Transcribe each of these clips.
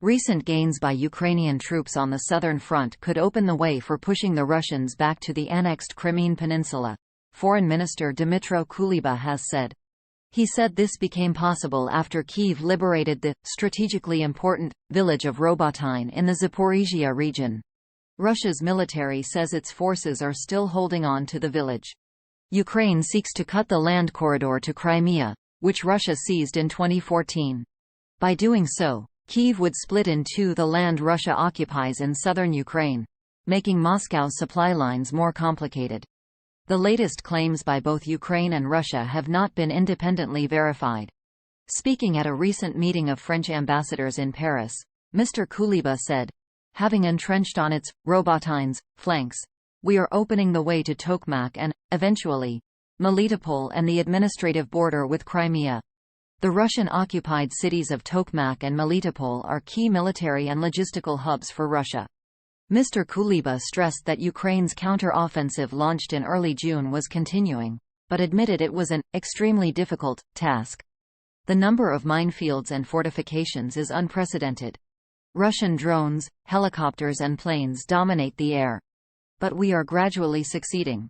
Recent gains by Ukrainian troops on the southern front could open the way for pushing the Russians back to the annexed Crimean Peninsula, Foreign Minister Dmytro Kuleba has said. He said this became possible after Kyiv liberated the strategically important village of Robotyne in the Zaporizhzhia region. Russia's military says its forces are still holding on to the village. Ukraine seeks to cut the land corridor to Crimea, which Russia seized in 2014. By doing so, Kyiv would split in two the land Russia occupies in southern Ukraine, making Moscow's supply lines more complicated. The latest claims by both Ukraine and Russia have not been independently verified. Speaking at a recent meeting of French ambassadors in Paris, Mr. Kuleba said, "Having entrenched on its, Robotyne's, flanks, we are opening the way to Tokmak and, eventually, Melitopol and the administrative border with Crimea." The Russian-occupied cities of Tokmak and Melitopol are key military and logistical hubs for Russia. Mr. Kuleba stressed that Ukraine's counteroffensive launched in early June was continuing, but admitted it was an extremely difficult task. The number of minefields and fortifications is unprecedented. Russian drones, helicopters and planes dominate the air. But we are gradually succeeding.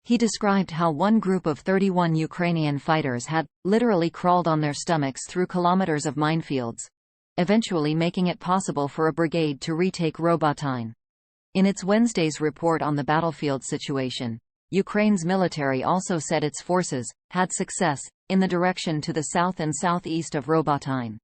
He described how one group of 31 Ukrainian fighters had literally crawled on their stomachs through kilometers of minefields, eventually making it possible for a brigade to retake Robotyne. In its Wednesday's report on the battlefield situation, Ukraine's military also said its forces had success in the direction to the south and southeast of Robotyne.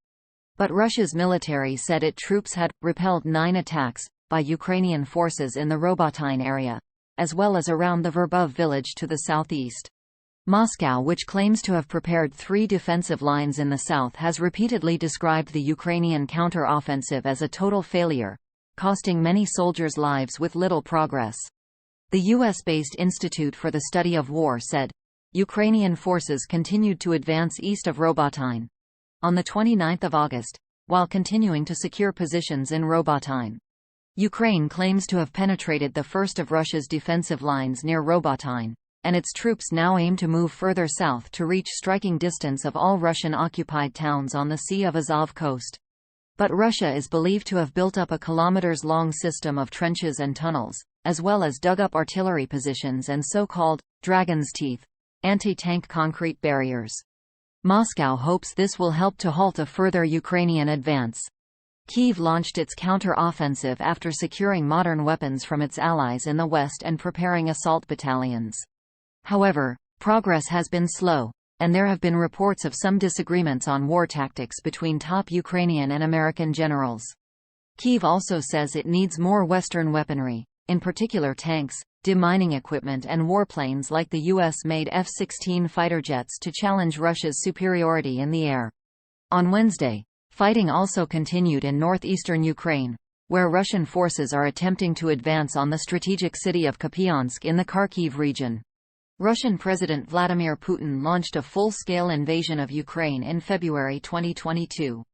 But Russia's military said its troops had repelled 9 attacks by Ukrainian forces in the Robotyne area, as well as around the Verbov village to the southeast. Moscow, which claims to have prepared 3 defensive lines in the south, has repeatedly described the Ukrainian counteroffensive as a total failure, costing many soldiers lives with little progress. The US-based Institute for the Study of War said, Ukrainian forces continued to advance east of Robotyne on 29 August, while continuing to secure positions in Robotyne. Ukraine claims to have penetrated the first of Russia's defensive lines near Robotyne, and its troops now aim to move further south to reach striking distance of all Russian-occupied towns on the Sea of Azov coast. But Russia is believed to have built up a kilometers-long system of trenches and tunnels, as well as dug-up artillery positions and so-called dragon's teeth, anti-tank concrete barriers. Moscow hopes this will help to halt a further Ukrainian advance. Kyiv launched its counter-offensive after securing modern weapons from its allies in the west and preparing assault battalions. However, progress has been slow, and there have been reports of some disagreements on war tactics between top Ukrainian and American generals. Kyiv also says it needs more Western weaponry, in particular tanks, demining equipment and warplanes like the US-made F-16 fighter jets to challenge Russia's superiority in the air. On Wednesday, fighting also continued in northeastern Ukraine, where Russian forces are attempting to advance on the strategic city of Kupiansk in the Kharkiv region. Russian President Vladimir Putin launched a full-scale invasion of Ukraine in February 2022.